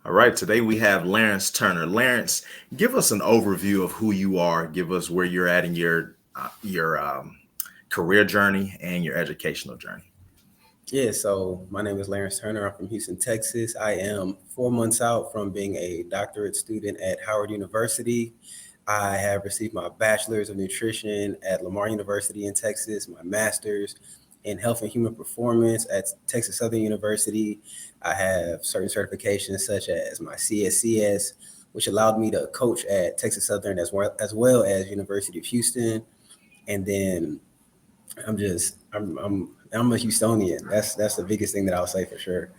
All right, today we have Llarance Turner. Llarance, give us an overview of who you are. Give us where you're at in your career journey and your educational journey. Yeah, so my name is Llarance Turner. I'm from Houston, Texas. I am 4 months out from being a doctorate student at Howard University. I have received my bachelor's of nutrition at Lamar University in Texas, my master's in health and human performance at Texas Southern University. I have certain certifications such as my CSCS, which allowed me to coach at Texas Southern as well as University of Houston. And then I'm a Houstonian. That's the biggest thing that I'll say for sure.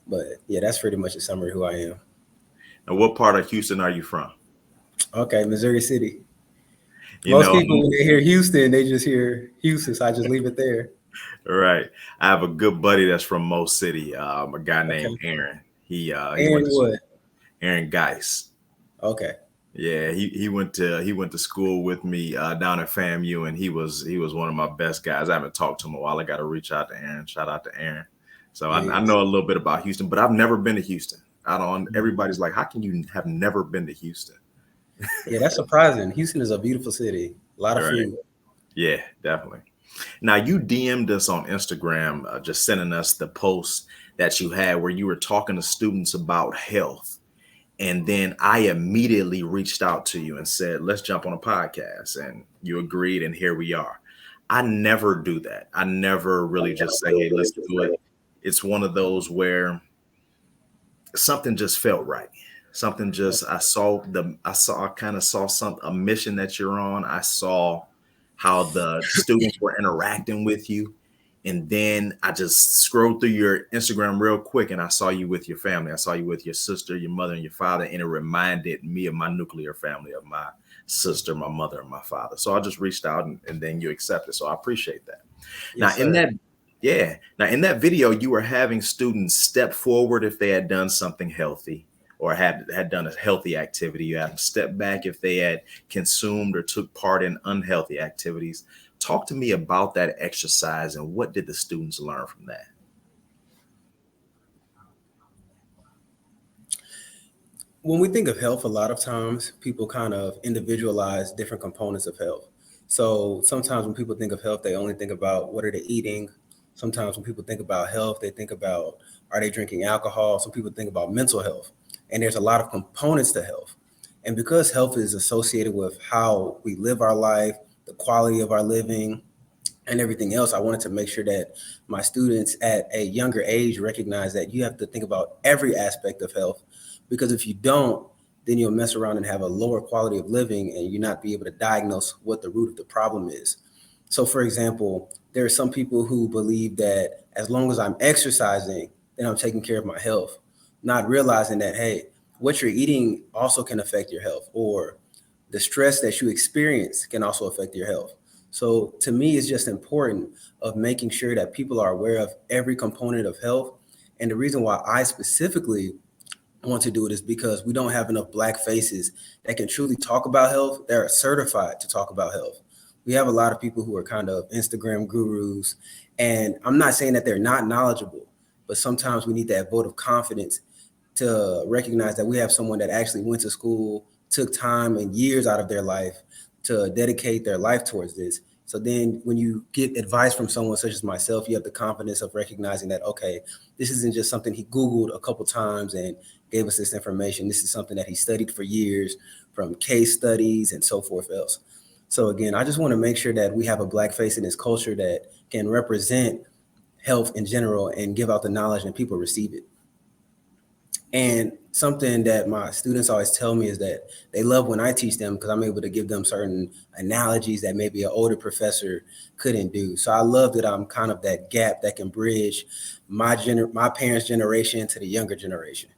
But yeah, that's pretty much a summary of who I am. And what part of Houston are you from? Okay, Missouri City. You Most know, people when they hear Houston, they just hear Houston, so I just leave it there. right. I have a good buddy that's from Mo City, a guy named Okay. Aaron. He went And to what? Aaron Geis. Okay. Yeah, he went to school with me down at FAMU, and he was one of my best guys. I haven't talked to him in a while. I got to reach out to Aaron. Shout out to Aaron. So I Yes. know a little bit about Houston, but I've never been to Houston. I don't. Everybody's like, how can you have never been to Houston? Yeah, that's surprising. Houston is a beautiful city. A lot All of right. food. Yeah, definitely. Now you DM'd us on Instagram, just sending us the post that you had where you were talking to students about health. And then I immediately reached out to you and said, let's jump on a podcast. And you agreed, and here we are. I never do that. I never really just say, hey, let's do it. It's one of those where something just felt right. Something just I kind of saw some a mission that you're on. I saw how the students were interacting with you. And then I just scrolled through your Instagram real quick, and I saw you with your family. I saw you with your sister, your mother, and your father. And it reminded me of my nuclear family, of my sister, my mother, and my father. So I just reached out, and then you accepted. So I appreciate that. Now, Yes, in sir. that, yeah. Now, in that video, you were having students step forward if they had done something healthy or had done a healthy activity. You had them step back if they had consumed or took part in unhealthy activities. Talk to me about that exercise and what did the students learn from that? When we think of health, a lot of times people kind of individualize different components of health. So sometimes when people think of health, they only think about what are they eating. Sometimes when people think about health, they think about are they drinking alcohol. Some people think about mental health. And there's a lot of components to health. And because health is associated with how we live our life, the quality of our living, and everything else, I wanted to make sure that my students at a younger age recognize that you have to think about every aspect of health, because if you don't, then you'll mess around and have a lower quality of living and you not be able to diagnose what the root of the problem is. So for example, there are some people who believe that as long as I'm exercising, then I'm taking care of my health, not realizing that, hey, what you're eating also can affect your health, or the stress that you experience can also affect your health. So to me, it's just important of making sure that people are aware of every component of health. And the reason why I specifically want to do it is because we don't have enough black faces that can truly talk about health, that are certified to talk about health. We have a lot of people who are kind of Instagram gurus, and I'm not saying that they're not knowledgeable, but sometimes we need that vote of confidence to recognize that we have someone that actually went to school, took time and years out of their life to dedicate their life towards this. So then when you get advice from someone such as myself, you have the confidence of recognizing that, okay, this isn't just something he Googled a couple times and gave us this information. This is something that he studied for years from case studies and so forth else. So again, I just want to make sure that we have a black face in this culture that can represent health in general and give out the knowledge and people receive it. And something that my students always tell me is that they love when I teach them because I'm able to give them certain analogies that maybe an older professor couldn't do. So I love that I'm kind of that gap that can bridge my parents' generation to the younger generation.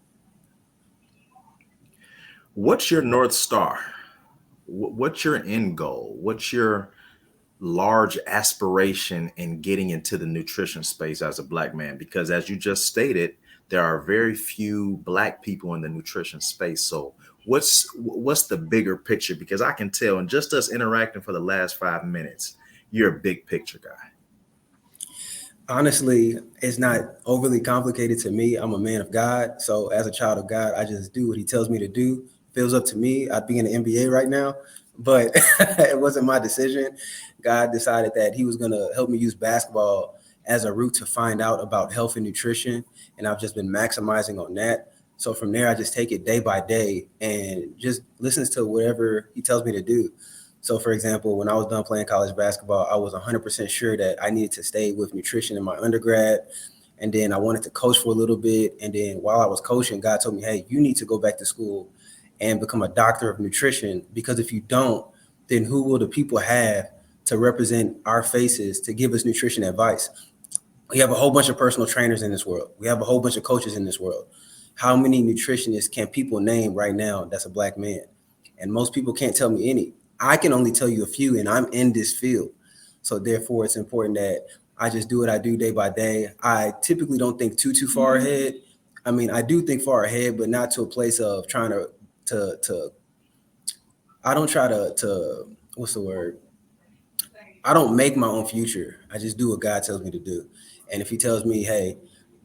What's your North Star? What's your end goal? What's your large aspiration in getting into the nutrition space as a black man? Because as you just stated, there are very few black people in the nutrition space. So what's the bigger picture? Because I can tell in just us interacting for the last 5 minutes, you're a big picture guy. Honestly, it's not overly complicated to me. I'm a man of God. So as a child of God, I just do what he tells me to do. Feels up to me. I'd be in the NBA right now, but it wasn't my decision. God decided that he was going to help me use basketball as a route to find out about health and nutrition. And I've just been maximizing on that. So from there, I just take it day by day and just listens to whatever he tells me to do. So, for example, when I was done playing college basketball, I was 100% sure that I needed to stay with nutrition in my undergrad. And then I wanted to coach for a little bit. And then while I was coaching, God told me, hey, you need to go back to school and become a doctor of nutrition. Because if you don't, then who will the people have to represent our faces to give us nutrition advice? We have a whole bunch of personal trainers in this world. We have a whole bunch of coaches in this world. How many nutritionists can people name right now that's a black man? And most people can't tell me any. I can only tell you a few, and I'm in this field. So therefore, it's important that I just do what I do day by day. I typically don't think too far ahead. I mean, I do think far ahead, but not to a place of trying to. I don't try to what's the word? I don't make my own future. I just do what God tells me to do. And if He tells me, hey,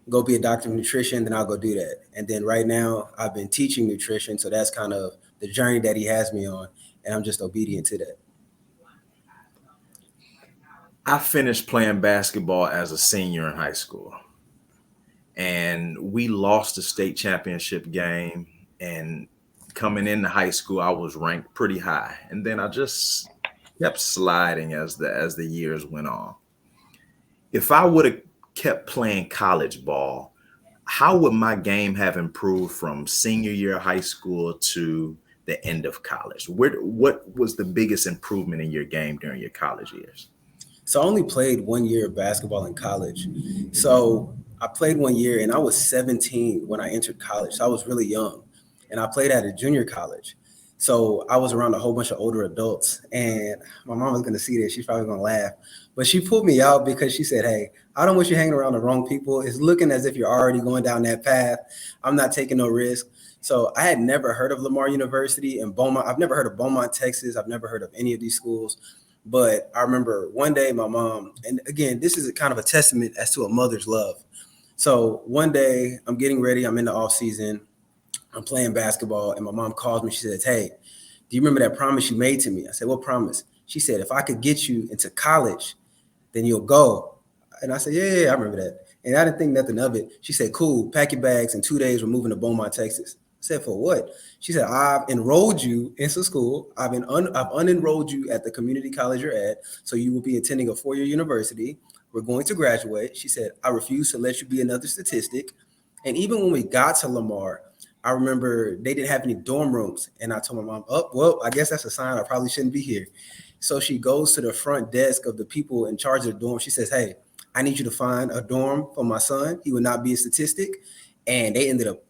go be a doctor of nutrition, then I'll go do that. And then right now, I've been teaching nutrition, so that's kind of the journey that He has me on, and I'm just obedient to that. I finished playing basketball as a senior in high school, and we lost the state championship game. And coming into high school, I was ranked pretty high, and then I just kept sliding as the years went on. If I would have kept playing college ball, how would my game have improved from senior year of high school to the end of college? What was the biggest improvement in your game during your college years? So I only played 1 year of basketball in college. So I played 1 year, and I was 17 when I entered college. So I was really young, and I played at a junior college. So I was around a whole bunch of older adults, and my mom was going to see this. She's probably going to laugh, but she pulled me out because she said, "Hey, I don't want you hanging around the wrong people. It's looking as if you're already going down that path. I'm not taking no risk." So I had never heard of Lamar University in Beaumont. I've never heard of Beaumont, Texas. I've never heard of any of these schools. But I remember one day my mom, and again, this is a kind of a testament as to a mother's love. So one day I'm getting ready, I'm in the off season, I'm playing basketball, and my mom calls me. She says, "Hey, do you remember that promise you made to me?" I said, "What promise?" She said, "If I could get you into college, then you'll go." And I said, "Yeah, I remember that." And I didn't think nothing of it. She said, "Cool, pack your bags. In 2 days, we're moving to Beaumont, Texas." I said, "For what?" She said, "I've enrolled you into school. I've unenrolled you at the community college you're at, so you will be attending a 4 year university. We're going to graduate." She said, "I refuse to let you be another statistic." And even when we got to Lamar, I remember they didn't have any dorm rooms. And I told my mom, "Oh, well, I guess that's a sign I probably shouldn't be here." So she goes to the front desk of the people in charge of the dorm. She says, "Hey, I need you to find a dorm for my son. He would not be a statistic." And they ended up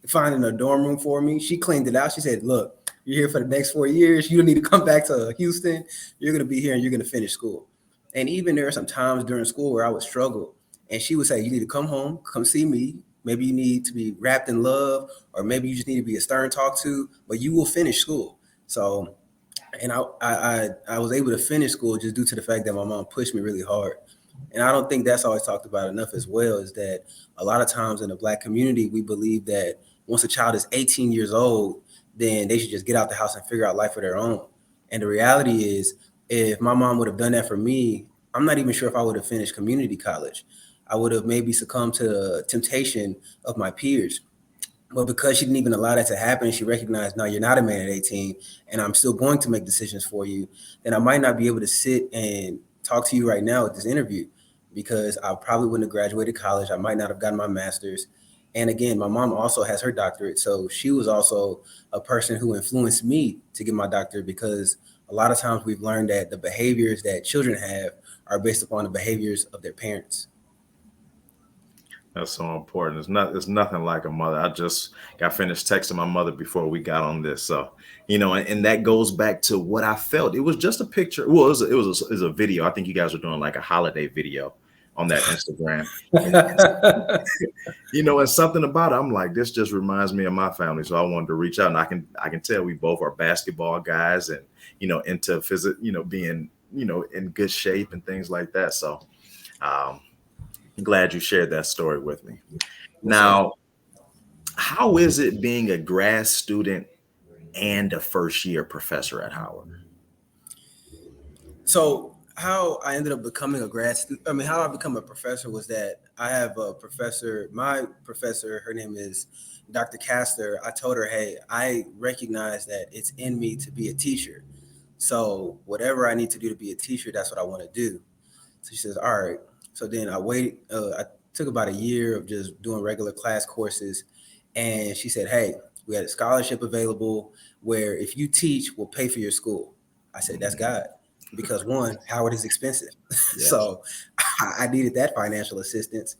finding a dorm room for me. She cleaned it out. She said, "Look, you're here for the next 4 years. You don't need to come back to Houston. You're going to be here and you're going to finish school." And even there are some times during school where I would struggle. And she would say, "You need to come home, come see me. Maybe you need to be wrapped in love, or maybe you just need to be a stern talk to, but you will finish school." So, and I was able to finish school just due to the fact that my mom pushed me really hard. And I don't think that's always talked about enough as well, is that a lot of times in the Black community, we believe that once a child is 18 years old, then they should just get out the house and figure out life of their own. And the reality is, if my mom would have done that for me, I'm not even sure if I would have finished community college. I would have maybe succumbed to the temptation of my peers. But because she didn't even allow that to happen, she recognized, no, you're not a man at 18, and I'm still going to make decisions for you. Then I might not be able to sit and talk to you right now at this interview, because I probably wouldn't have graduated college. I might not have gotten my master's. And again, my mom also has her doctorate. So she was also a person who influenced me to get my doctorate, because a lot of times we've learned that the behaviors that children have are based upon the behaviors of their parents. That's so important. It's nothing like a mother. I just got finished texting my mother before we got on this. So, and that goes back to what I felt. It was just a picture. Well, it was a video. I think you guys were doing like a holiday video on that Instagram. And and something about it, I'm like, this just reminds me of my family. So I wanted to reach out, and I can tell we both are basketball guys, and into being in good shape and things like that. So um I'm glad you shared that story with me. Yes, sir. Now, how is it being a grad student and a first year professor at Howard? So how I ended up becoming a grad student, I mean, how I become a professor was that I have a professor, my professor, her name is Dr. Castor. I told her, hey, I recognize that it's in me to be a teacher. So whatever I need to do to be a teacher, that's what I want to do. So she says, all right. So then I took about a year of just doing regular class courses. And she said, hey, we had a scholarship available where if you teach, we'll pay for your school. I said, that's God. Because one, Howard is expensive. Yes. So I needed that financial assistance.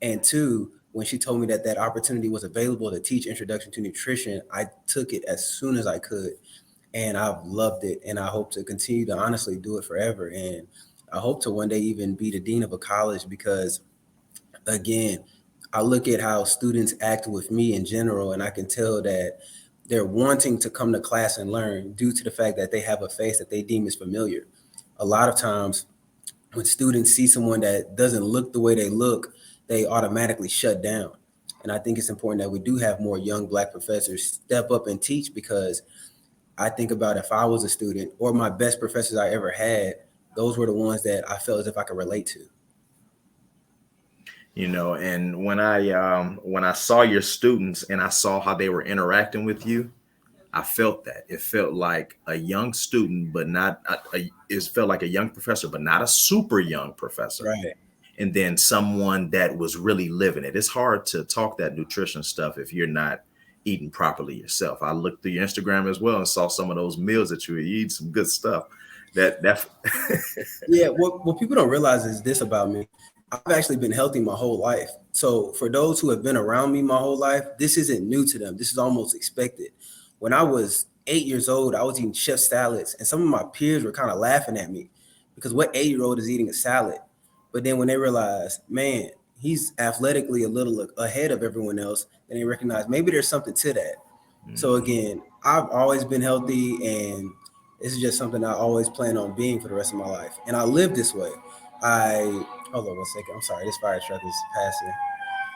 And two, when she told me that that opportunity was available to teach Introduction to Nutrition, I took it as soon as I could. And I've loved it. And I hope to continue to honestly do it forever. And I hope to one day even be the dean of a college because, again, I look at how students act with me in general, and I can tell that they're wanting to come to class and learn due to the fact that they have a face that they deem is familiar. A lot of times, when students see someone that doesn't look the way they look, they automatically shut down. And I think it's important that we do have more young Black professors step up and teach because I think about if I was a student or my best professors I ever had, those were the ones that I felt as if I could relate to. And when I saw your students and I saw how they were interacting with you, I felt that it felt like a young student, but not it felt like a young professor, but not a super young professor. Right. And then someone that was really living it. It's hard to talk that nutrition stuff if you're not eating properly yourself. I looked through your Instagram as well and saw some of those meals that you were eating, some good stuff. That Yeah, what people don't realize is this about me. I've actually been healthy my whole life. So for those who have been around me my whole life, this isn't new to them. This is almost expected. When I was 8 years old, I was eating chef salads, and some of my peers were kind of laughing at me because what 8-year-old is eating a salad? But then when they realize, man, he's athletically a little ahead of everyone else, then they recognize maybe there's something to that. So again, I've always been healthy, and this is just something I always plan on being for the rest of my life. And I live this way. I hold on 1 second. I'm sorry, this fire truck is passing.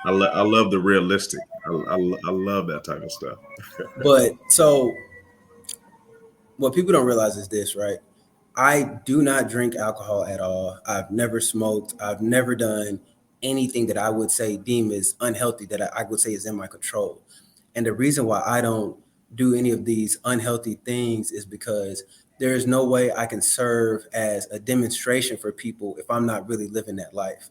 I love the realistic. I love that type of stuff. But so what people don't realize is this, right? I do not drink alcohol at all. I've never smoked. I've never done anything that I would say deem is unhealthy that I would say is in my control. And the reason why I don't do any of these unhealthy things is because there is no way I can serve as a demonstration for people if I'm not really living that life.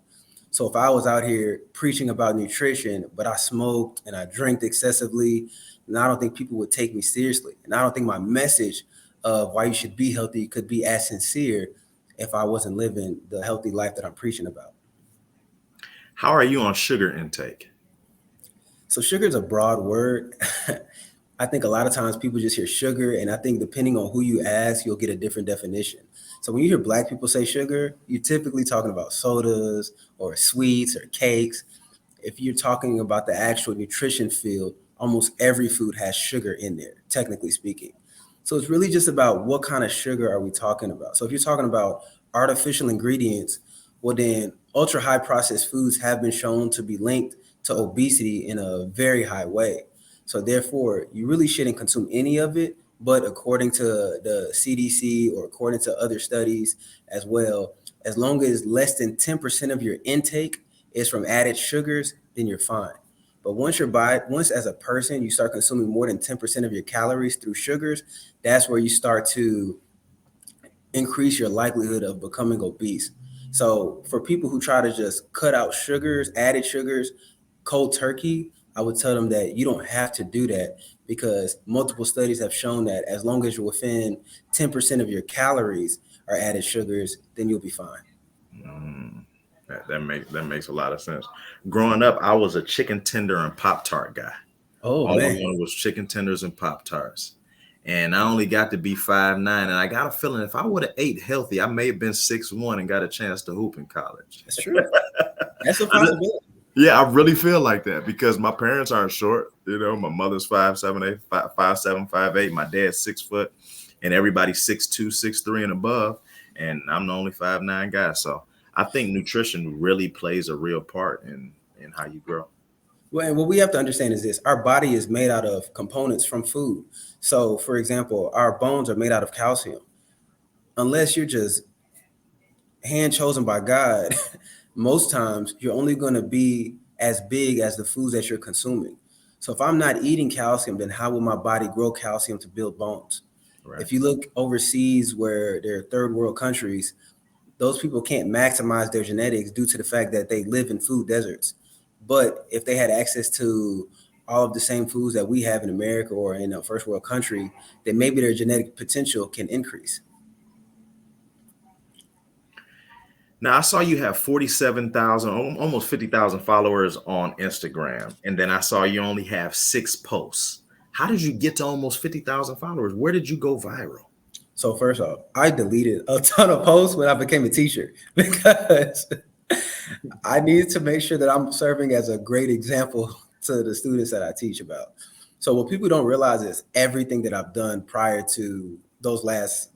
So if I was out here preaching about nutrition, but I smoked and I drank excessively, then I don't think people would take me seriously. And I don't think my message of why you should be healthy could be as sincere if I wasn't living the healthy life that I'm preaching about. How are you on sugar intake? So sugar is a broad word. I think a lot of times people just hear sugar, and I think depending on who you ask, you'll get a different definition. So when you hear Black people say sugar, you're typically talking about sodas or sweets or cakes. If you're talking about the actual nutrition field, almost every food has sugar in there, technically speaking. So it's really just about what kind of sugar are we talking about. So if you're talking about artificial ingredients, well then ultra high processed foods have been shown to be linked to obesity in a very high way. So therefore, you really shouldn't consume any of it. But according to the CDC or according to other studies as well, as long as less than 10% of your intake is from added sugars, then you're fine. But once as a person you start consuming more than 10% of your calories through sugars, that's where you start to increase your likelihood of becoming obese. So for people who try to just cut out sugars, added sugars, cold turkey, I would tell them that you don't have to do that because multiple studies have shown that as long as you're within 10% of your calories are added sugars, then you'll be fine. Mm, that makes a lot of sense. Growing up, I was a chicken tender and Pop Tart guy. Oh All I man, wanted was chicken tenders and Pop Tarts. And I only got to be 5'9", and I got a feeling if I would have ate healthy, I may have been 6'1" and got a chance to hoop in college. that's true. That's a possibility. Yeah, I really feel like that because my parents aren't short. My mother's 5'7", 5'7", 5'8". My dad's 6 foot, and everybody's 6'2", 6'3", and above. And I'm the only 5'9" guy. So I think nutrition really plays a real part in how you grow. Well, and what we have to understand is this: our body is made out of components from food. So, for example, our bones are made out of calcium. Unless you're just hand chosen by God, most times you're only going to be as big as the foods that you're consuming. So, if I'm not eating calcium, then how will my body grow calcium to build bones? Right. If you look overseas where there are third world countries, those people can't maximize their genetics due to the fact that they live in food deserts. But if they had access to all of the same foods that we have in America or in a first world country, then maybe their genetic potential can increase. Now I saw you have 47,000, almost 50,000 followers on Instagram. And then I saw you only have 6 posts. How did you get to almost 50,000 followers? Where did you go viral? So first off, I deleted a ton of posts when I became a teacher because I need to make sure that I'm serving as a great example to the students that I teach about. So what people don't realize is everything that I've done prior to those last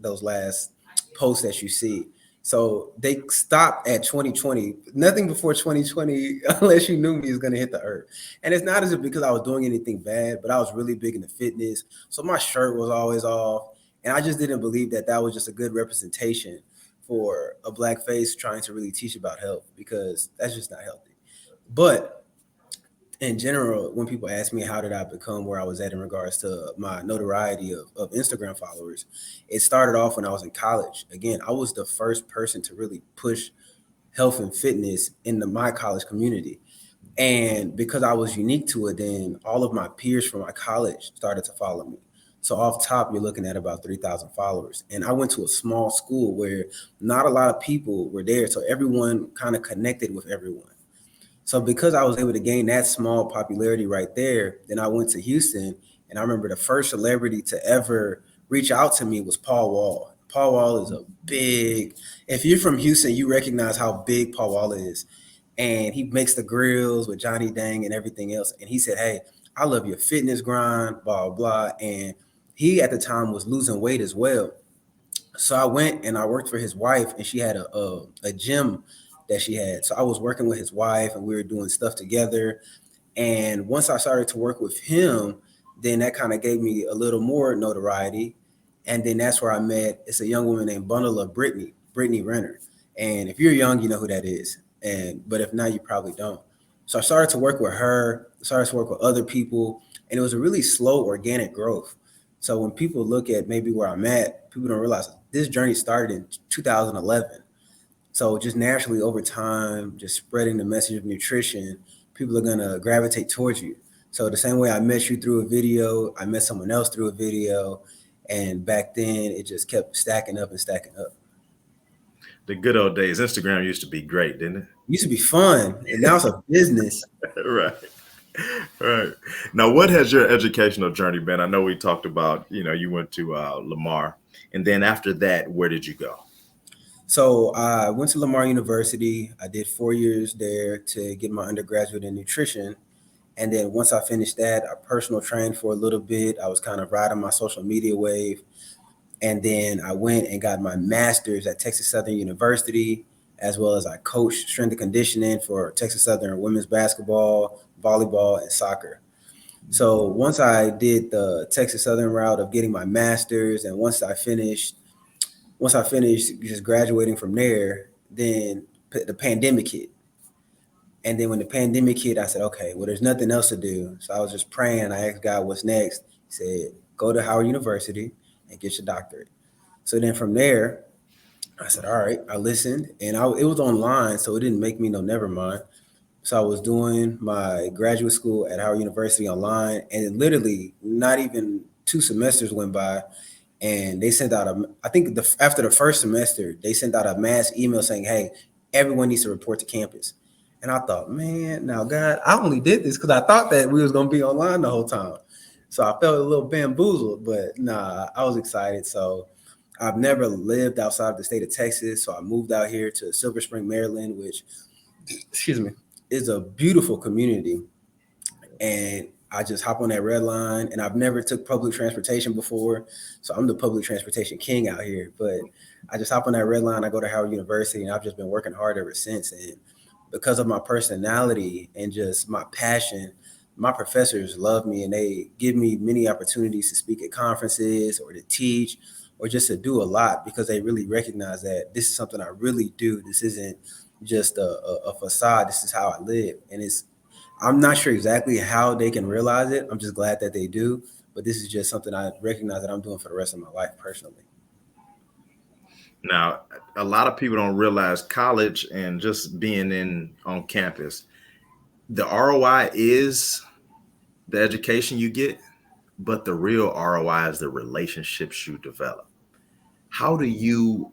posts that you see. So they stopped at 2020. Nothing before 2020, unless you knew me, is gonna hit the earth. And it's not as if because I was doing anything bad, but I was really big into fitness. So my shirt was always off. And I just didn't believe that that was just a good representation for a black face trying to really teach about health because that's just not healthy. But in general, when people ask me how did I become where I was at in regards to my notoriety of Instagram followers, it started off when I was in college. Again, I was the first person to really push health and fitness into my college community. And because I was unique to it, then all of my peers from my college started to follow me. So off top, you're looking at about 3,000 followers. And I went to a small school where not a lot of people were there. So everyone kind of connected with everyone. So because I was able to gain that small popularity right there, then I went to Houston. And I remember the first celebrity to ever reach out to me was Paul Wall. Paul Wall is a big, if you're from Houston, you recognize how big Paul Wall is, and he makes the grills with Johnny Dang and everything else. And he said, "Hey, I love your fitness grind, blah blah." And he at the time was losing weight as well. So I went and I worked for his wife, and she had a gym that she had. So I was working with his wife, and we were doing stuff together. And once I started to work with him, then that kind of gave me a little more notoriety. And then that's where I met. It's a young woman named Bundle of Brittney Renner. And if you're young, you know who that is. And but if not, you probably don't. So I started to work with her, started to work with other people, and it was a really slow organic growth. So when people look at maybe where I'm at, people don't realize this journey started in 2011. So just naturally over time, just spreading the message of nutrition, people are gonna gravitate towards you. So the same way I met you through a video, I met someone else through a video, and back then it just kept stacking up and stacking up. The good old days. Instagram used to be great, didn't It used to be fun, and now it's a business. it? Right. Right. Now, what has your educational journey been? I know we talked about, you went to Lamar, and then after that, where did you go? So I went to Lamar University. I did 4 years there to get my undergraduate in nutrition. And then once I finished that, I personal trained for a little bit. I was kind of riding my social media wave. And then I went and got my master's at Texas Southern University, as well as I coached strength and conditioning for Texas Southern women's basketball, volleyball, and soccer. So once I did the Texas Southern route of getting my master's, and once I finished just graduating from there, then the pandemic hit. And then when the pandemic hit, I said, okay, well, there's nothing else to do. So I was just praying. And I asked God, what's next? He said, go to Howard University and get your doctorate. So then from there, I said, all right, I listened. And it was online, so it didn't make me no never mind. So I was doing my graduate school at Howard University online. And literally not even 2 semesters went by, and they sent out I think after the first semester, they sent out a mass email saying, hey, everyone needs to report to campus. And I thought, man, now God, I only did this because I thought that we was going to be online the whole time. So I felt a little bamboozled, but nah, I was excited. So I've never lived outside of the state of Texas. So I moved out here to Silver Spring, Maryland, which, excuse me, is a beautiful community. And I just hop on that red line, and I've never took public transportation before, so I'm the public transportation king out here. But I just hop on that red line. I go to Howard University, and I've just been working hard ever since. And because of my personality and just my passion, my professors love me, and they give me many opportunities to speak at conferences or to teach or just to do a lot because they really recognize that this is something I really do. This isn't just a facade. This is how I live. And I'm not sure exactly how they can realize it. I'm just glad that they do. But this is just something I recognize that I'm doing for the rest of my life personally. Now, a lot of people don't realize college and just being in on campus, the ROI is the education you get, but the real ROI is the relationships you develop. How do you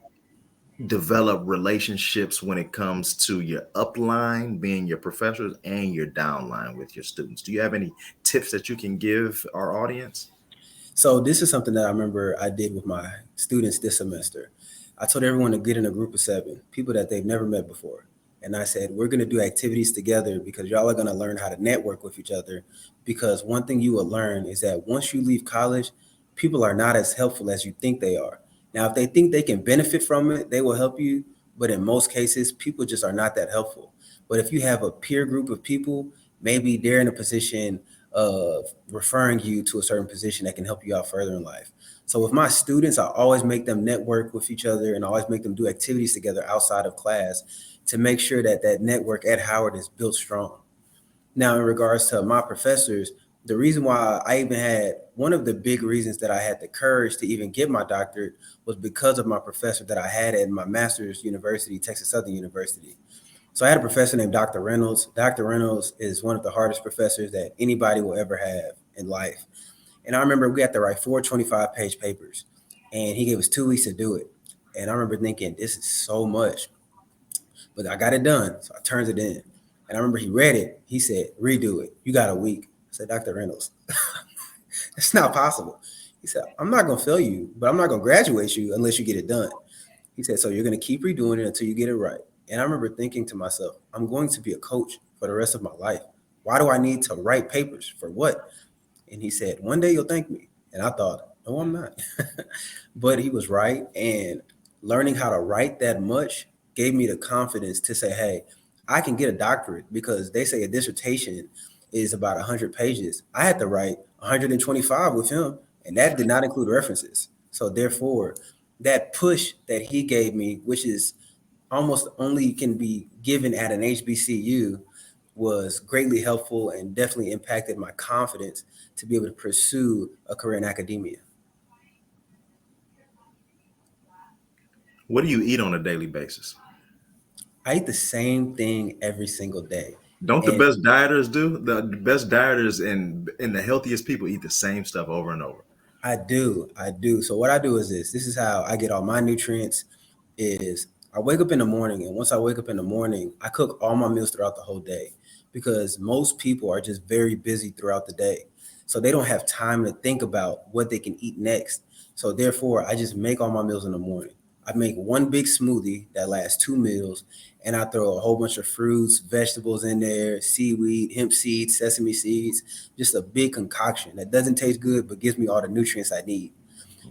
develop relationships when it comes to your upline, being your professors, and your downline with your students? Do you have any tips that you can give our audience? So this is something that I remember I did with my students this semester. I told everyone to get in a group of 7 people that they've never met before. And I said, we're going to do activities together because y'all are going to learn how to network with each other. Because one thing you will learn is that once you leave college, people are not as helpful as you think they are. Now, if they think they can benefit from it, they will help you. But in most cases, people just are not that helpful. But if you have a peer group of people, maybe they're in a position of referring you to a certain position that can help you out further in life. So with my students, I always make them network with each other and I always make them do activities together outside of class to make sure that that network at Howard is built strong. Now, in regards to my professors, the reason why I even had one of the big reasons that I had the courage to even get my doctorate was because of my professor that I had at my master's university, Texas Southern University. So I had a professor named Dr. Reynolds. Dr. Reynolds is one of the hardest professors that anybody will ever have in life. And I remember we had to write 425-page papers, and he gave us 2 weeks to do it. And I remember thinking, this is so much, but I got it done. So I turned it in. And I remember he read it. He said, redo it. You got a week. I said, Dr. Reynolds, it's not possible. He said, I'm not going to fail you, but I'm not going to graduate you unless you get it done. He said, so you're going to keep redoing it until you get it right. And I remember thinking to myself, I'm going to be a coach for the rest of my life. Why do I need to write papers? For what? And he said, one day you'll thank me. And I thought, no, I'm not. But he was right. And learning how to write that much gave me the confidence to say, hey, I can get a doctorate because they say a dissertation is about 100 pages. I had to write 125 with him, and that did not include references. So therefore, that push that he gave me, which is almost only can be given at an HBCU, was greatly helpful and definitely impacted my confidence to be able to pursue a career in academia. What do you eat on a daily basis? I eat the same thing every single day. Don't the And best dieters do? The best dieters and the healthiest people eat the same stuff over and over. I do. I do. So what I do is this. This is how I get all my nutrients is I wake up in the morning, and once I wake up in the morning, I cook all my meals throughout the whole day because most people are just very busy throughout the day. So they don't have time to think about what they can eat next. So therefore, I just make all my meals in the morning. I make one big smoothie that lasts 2 meals, and I throw a whole bunch of fruits, vegetables in there, seaweed, hemp seeds, sesame seeds, just a big concoction that doesn't taste good but gives me all the nutrients I need.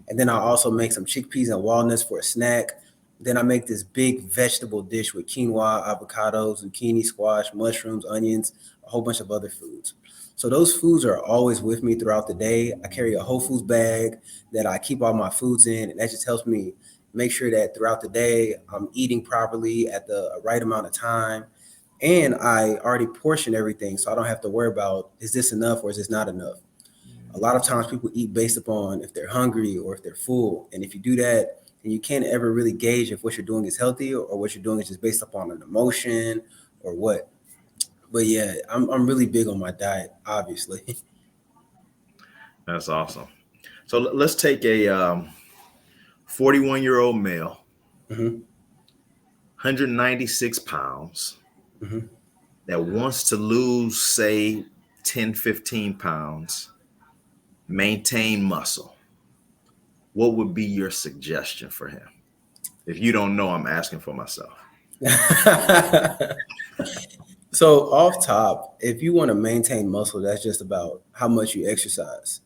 And then I also make some chickpeas and walnuts for a snack. Then I make this big vegetable dish with quinoa, avocado, zucchini, squash, mushrooms, onions, a whole bunch of other foods. So those foods are always with me throughout the day. I carry a Whole Foods bag that I keep all my foods in, and that just helps me make sure that throughout the day I'm eating properly at the right amount of time. And I already portion everything, so I don't have to worry about is this enough or is this not enough. A lot of times people eat based upon if they're hungry or if they're full. And if you do that, then you can't ever really gauge if what you're doing is healthy or what you're doing is just based upon an emotion or what. But yeah, I'm really big on my diet, obviously. That's awesome. So let's take a 41-year-old male, Hmm. 196 pounds, Hmm. that wants to lose, say, 10, 15 pounds, maintain muscle. What would be your suggestion for him? If you don't know, I'm asking for myself. So off top, if you want to maintain muscle, that's just about how much you exercise.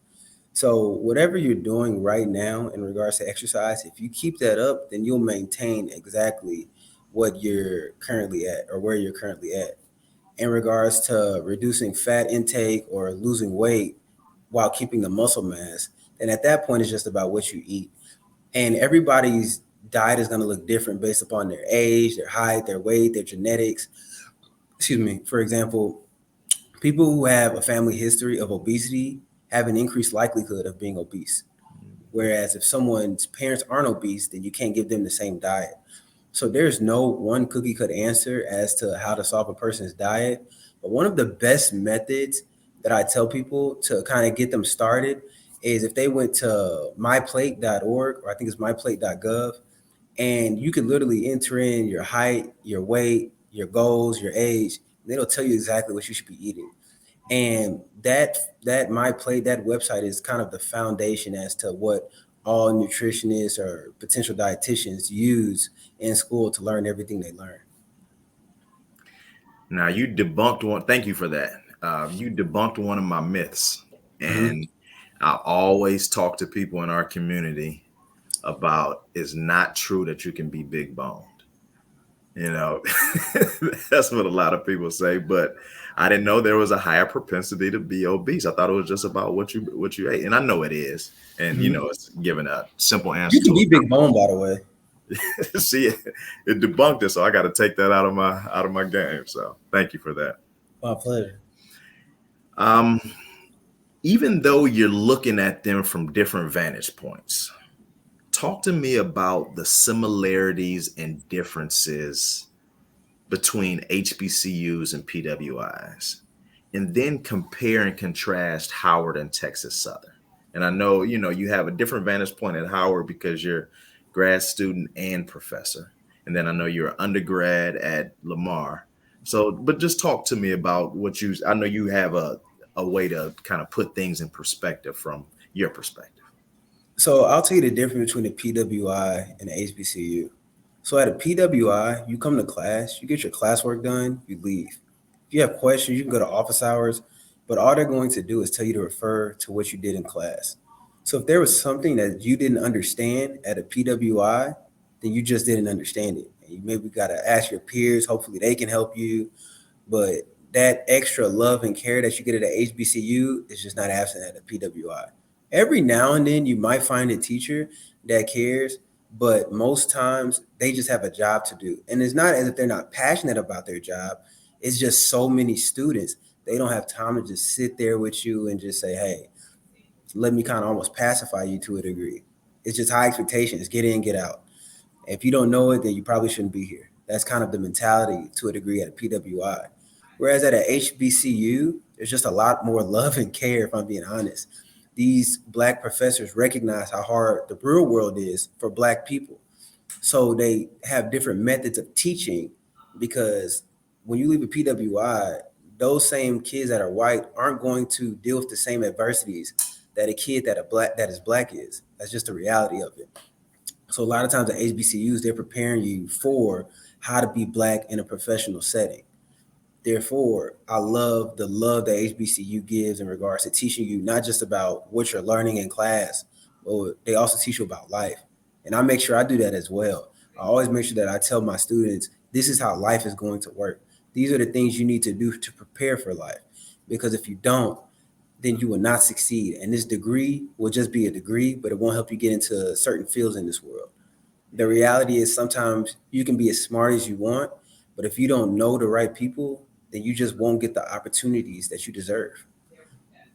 So whatever you're doing right now in regards to exercise, if you keep that up, then you'll maintain exactly what you're currently at or where you're currently at. In regards to reducing fat intake or losing weight while keeping the muscle mass, then at that point it's just about what you eat. And everybody's diet is going to look different based upon their age, their height, their weight, their genetics. Excuse me. For example, people who have a family history of obesity have an increased likelihood of being obese. Whereas if someone's parents aren't obese, then you can't give them the same diet. So there's no one cookie cut answer as to how to solve a person's diet. But one of the best methods that I tell people to kind of get them started is if they went to myplate.org, or I think it's myplate.gov, and you can literally enter in your height, your weight, your goals, your age, and it'll tell you exactly what you should be eating. And that my plate that website is kind of the foundation as to what all nutritionists or potential dietitians use in school to learn everything they learn. Now you debunked one. Thank you for that. You debunked one of my myths, Mhm. and I always talk to people in our community about it's not true that you can be big boned. You know, that's what a lot of people say, but I didn't know there was a higher propensity to be obese. I thought it was just about what you ate, and I know it is. And Mhm. it's giving a simple You answer can to be big bone, by the way. a see it debunked it, so I got to take that out of my game. So thank you for that. My pleasure. Um, Even though you're looking at them from different vantage points, talk to me about the similarities and differences between HBCUs and PWIs, and then compare and contrast Howard and Texas Southern. And I know, you have a different vantage point at Howard because you're grad student and professor. And then I know you're an undergrad at Lamar. So, but just talk to me about I know you have a way to kind of put things in perspective from your perspective. So I'll tell you the difference between the PWI and the HBCU. So at a PWI, you come to class, you get your classwork done, you leave. If you have questions, you can go to office hours, but all they're going to do is tell you to refer to what you did in class. So if there was something that you didn't understand at a PWI, then you just didn't understand it. And you maybe got to ask your peers, hopefully they can help you. But that extra love and care that you get at a HBCU is just not absent at a PWI. Every now and then you might find a teacher that cares, but most times they just have a job to do. And it's not as if they're not passionate about their job. It's just so many students, they don't have time to just sit there with you and just say, hey, let me kind of almost pacify you to a degree. It's just high expectations, get in, get out. If you don't know it, then you probably shouldn't be here. That's kind of the mentality to a degree at a PWI. Whereas at a HBCU, there's just a lot more love and care, if I'm being honest. These Black professors recognize how hard the real world is for Black people. So they have different methods of teaching because when you leave a PWI, those same kids that are white aren't going to deal with the same adversities that a kid that is black is. That's just the reality of it. So a lot of times at HBCUs, they're preparing you for how to be black in a professional setting. Therefore, I love the love that HBCU gives in regards to teaching you not just about what you're learning in class, but they also teach you about life. And I make sure I do that as well. I always make sure that I tell my students, this is how life is going to work. These are the things you need to do to prepare for life. Because if you don't, then you will not succeed. And this degree will just be a degree, but it won't help you get into certain fields in this world. The reality is sometimes you can be as smart as you want, but if you don't know the right people, then you just won't get the opportunities that you deserve.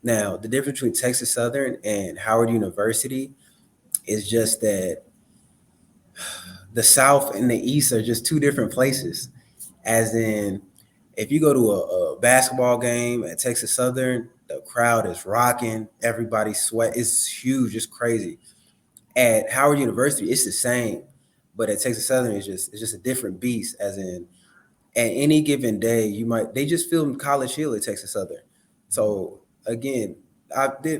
Now, the difference between Texas Southern and Howard University is just that the South and the East are just two different places. As in, if you go to a basketball game at Texas Southern, the crowd is rocking, everybody sweat. It's huge, it's crazy. At Howard University, it's the same, but at Texas Southern, it's just a different beast. As in, at any given day, they just filmed College Hill at Texas Southern. So again,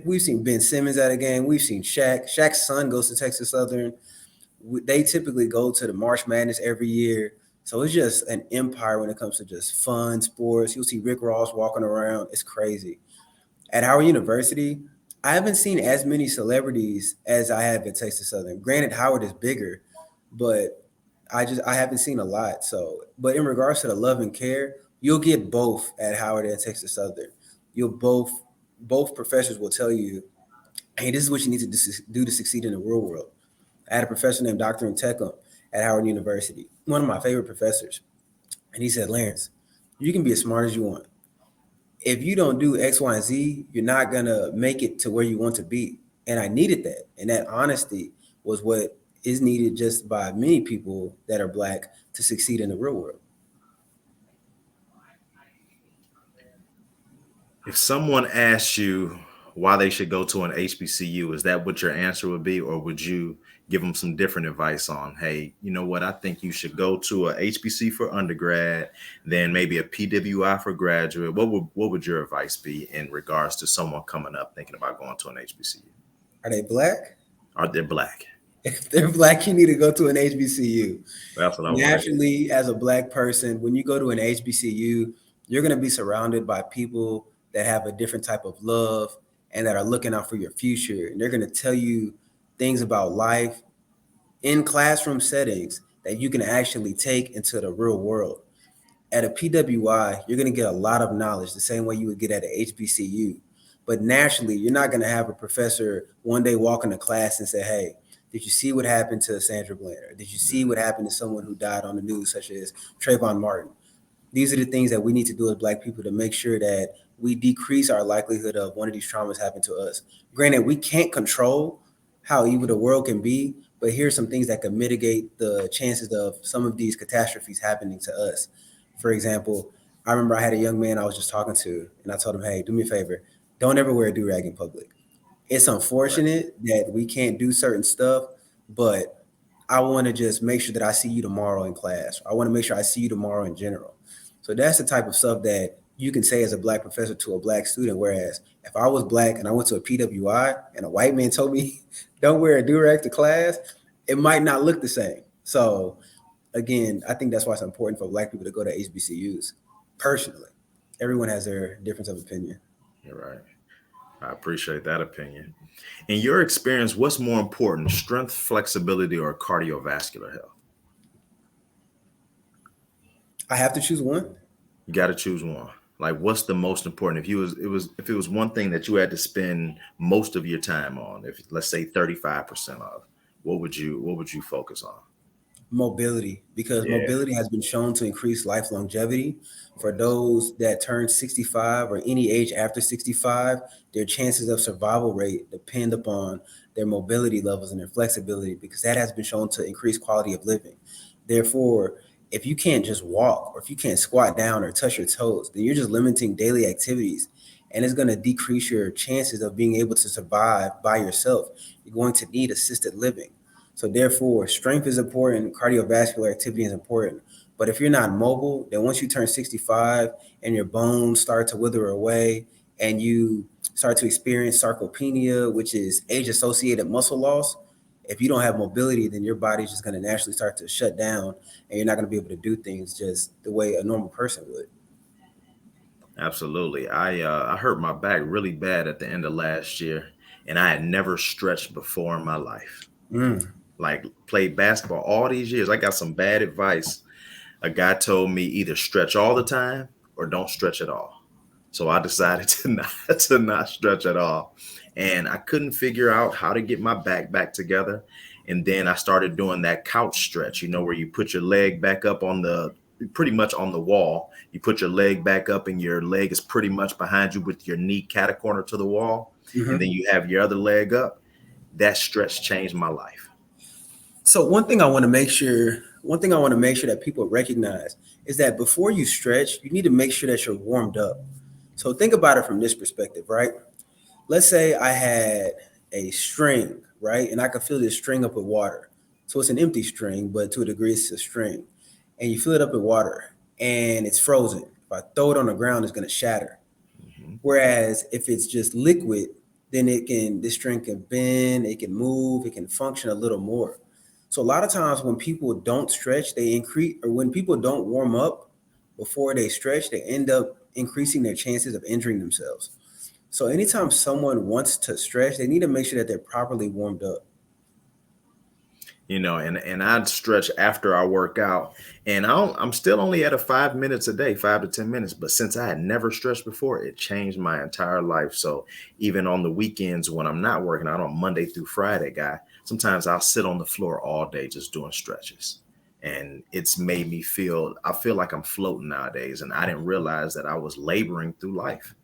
we've seen Ben Simmons at a game. We've seen Shaq. Shaq's son goes to Texas Southern. They typically go to the March Madness every year. So it's just an empire when it comes to just fun, sports. You'll see Rick Ross walking around. It's crazy. At Howard University, I haven't seen as many celebrities as I have at Texas Southern. Granted, Howard is bigger, but I haven't seen a lot. So, but in regards to the love and care, you'll get both at Howard and Texas Southern. You'll both professors will tell you, hey, this is what you need to do to succeed in the real world. I had a professor named Dr. Tecum at Howard University, one of my favorite professors. And he said, Llarance, you can be as smart as you want. If you don't do X, Y, and Z, you're not gonna make it to where you want to be. And I needed that. And that honesty was what is needed just by many people that are black to succeed in the real world. If someone asks you why they should go to an HBCU, is that what your answer would be? Or would you give them some different advice on, hey, you know what? I think you should go to a HBC for undergrad, then maybe a PWI for graduate. What would your advice be in regards to someone coming up thinking about going to an HBCU? Are they black? Are they black? If they're black, you need to go to an HBCU. That's what I want. Naturally, as a black person, when you go to an HBCU, you're going to be surrounded by people that have a different type of love and that are looking out for your future. And they're going to tell you things about life in classroom settings that you can actually take into the real world. At a PWI, you're going to get a lot of knowledge the same way you would get at an HBCU. But naturally, you're not going to have a professor one day walk into class and say, hey, did you see what happened to Sandra Bland? Or did you see what happened to someone who died on the news, such as Trayvon Martin? These are the things that we need to do as black people to make sure that we decrease our likelihood of one of these traumas happening to us. Granted, we can't control how evil the world can be, but here's some things that can mitigate the chances of some of these catastrophes happening to us. For example, I remember I had a young man I was just talking to, and I told him, hey, do me a favor, don't ever wear a do-rag in public. It's Right. unfortunate that we can't do certain stuff, but I want to just make sure that I see you tomorrow in class. I want to make sure I see you tomorrow in general. So that's the type of stuff that you can say as a black professor to a black student. Whereas if I was black and I went to a PWI and a white man told me, don't wear a do-rag to class, it might not look the same. So again, I think that's why it's important for black people to go to HBCUs. Personally, everyone has their difference of opinion. You're right. I appreciate that opinion. In your experience, what's more important, strength, flexibility, or cardiovascular health? I have to choose one. You got to choose one. Like, what's the most important? If it was one thing that you had to spend most of your time on, if let's say 35% of, what would you focus on? Mobility, because Yeah. mobility has been shown to increase life longevity. For those that turn 65 or any age after 65, their chances of survival rate depend upon their mobility levels and their flexibility, because that has been shown to increase quality of living. Therefore, if you can't just walk or if you can't squat down or touch your toes, then you're just limiting daily activities, and it's going to decrease your chances of being able to survive by yourself. You're going to need assisted living. So therefore, strength is important, cardiovascular activity is important. But if you're not mobile, then once you turn 65 and your bones start to wither away and you start to experience sarcopenia, which is age-associated muscle loss, if you don't have mobility, then your body's just going to naturally start to shut down and you're not going to be able to do things just the way a normal person would. Absolutely. I hurt my back really bad at the end of last year, and I had never stretched before in my life. Mm. Like, played basketball all these years. I got some bad advice. A guy told me either stretch all the time or don't stretch at all. So I decided to not stretch at all. And I couldn't figure out how to get my back together. And then I started doing that couch stretch, where you put your leg back up on the pretty much on the wall. You put your leg back up and your leg is pretty much behind you with your knee catacorner to the wall. And then Mhm. you have your other leg up. That stretch changed my life. So one thing I want to make sure that people recognize is that before you stretch, you need to make sure that you're warmed up. So think about it from this perspective, right? Let's say I had a string, right? And I could fill this string up with water. So it's an empty string, but to a degree it's a string. And you fill it up with water and it's frozen. If I throw it on the ground, it's going to shatter. Mhm. Whereas if it's just liquid, then this string can bend, it can move, it can function a little more. So a lot of times when people don't stretch, they increase, or when people don't warm up before they stretch, they end up increasing their chances of injuring themselves. So anytime someone wants to stretch, they need to make sure that they're properly warmed up. And I'd stretch after I work out, and I'm still only at a 5 minutes a day, 5 to 10 minutes. But since I had never stretched before, it changed my entire life. So even on the weekends when I'm not working out on Monday through Friday, sometimes I'll sit on the floor all day just doing stretches. And it's made me I feel like I'm floating nowadays. And I didn't realize that I was laboring through life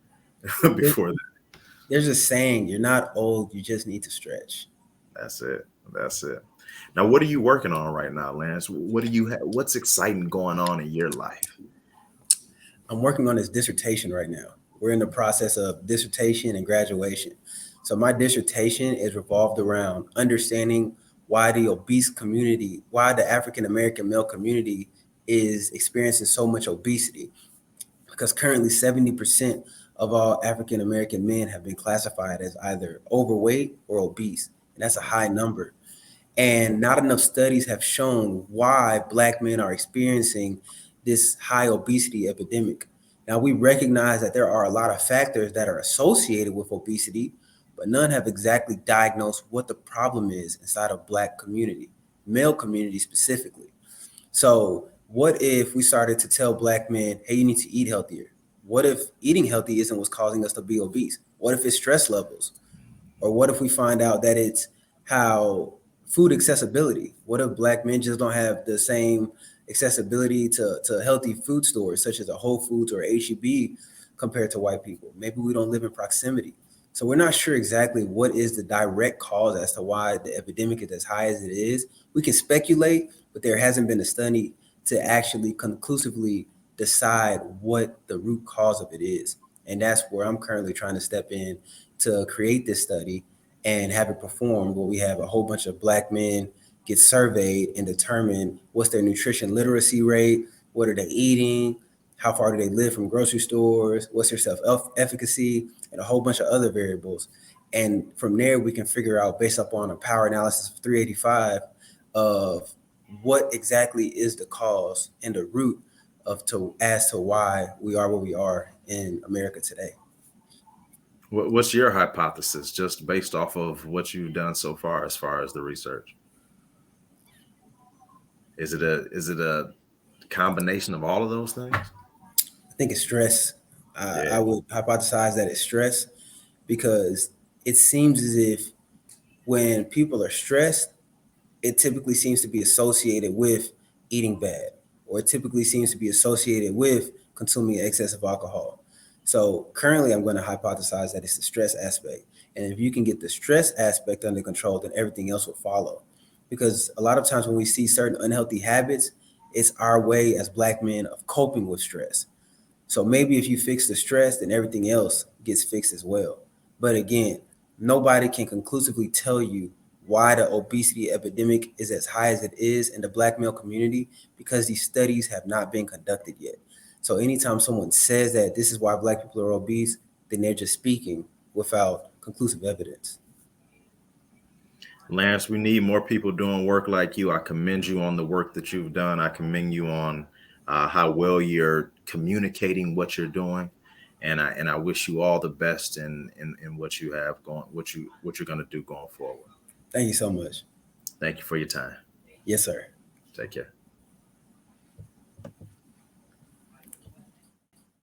There- before that. There's a saying, you're not old, you just need to stretch. That's it. That's it. Now, what are you working on right now, Lance? What do you what's exciting going on in your life? I'm working on this dissertation right now. We're in the process of dissertation and graduation. So my dissertation is revolved around understanding why the obese community, why the African American male community is experiencing so much obesity. Because currently 70% of all African American men have been classified as either overweight or obese. And that's a high number. And not enough studies have shown why Black men are experiencing this high obesity epidemic. Now, we recognize that there are a lot of factors that are associated with obesity, but none have exactly diagnosed what the problem is inside of Black community, male community specifically. So, what if we started to tell Black men, hey, you need to eat healthier? What if eating healthy isn't what's causing us to be obese? What if it's stress levels? Or what if we find out that it's how food accessibility? What if Black men just don't have the same accessibility to healthy food stores such as a Whole Foods or HEB compared to white people? Maybe we don't live in proximity. So we're not sure exactly what is the direct cause as to why the epidemic is as high as it is. We can speculate, but there hasn't been a study to actually conclusively decide what the root cause of it is. And that's where I'm currently trying to step in to create this study and have it performed, where we have a whole bunch of Black men get surveyed and determine what's their nutrition literacy rate, what are they eating, how far do they live from grocery stores, what's their self-efficacy, and a whole bunch of other variables. And from there, we can figure out, based upon a power analysis of 385, of what exactly is the cause and the root as to why we are where we are in America today. What's your hypothesis, just based off of what you've done so far as the research? Is it a combination of all of those things? I think it's stress. I Yeah. would hypothesize that it's stress because it seems as if when people are stressed, it typically seems to be associated with eating bad, or it typically seems to be associated with consuming excessive alcohol. So currently, I'm going to hypothesize that it's the stress aspect. And if you can get the stress aspect under control, then everything else will follow. Because a lot of times when we see certain unhealthy habits, it's our way as Black men of coping with stress. So maybe if you fix the stress, then everything else gets fixed as well. But again, nobody can conclusively tell you why the obesity epidemic is as high as it is in the Black male community because these studies have not been conducted yet. So anytime someone says that this is why Black people are obese, then they're just speaking without conclusive evidence. Lance, we need more people doing work like you. I commend you on the work that you've done. I commend you on how well you're communicating what you're doing, and I wish you all the best in what you have going, what you're going to do going forward. Thank you so much. Thank you for your time. Yes, sir. Take care.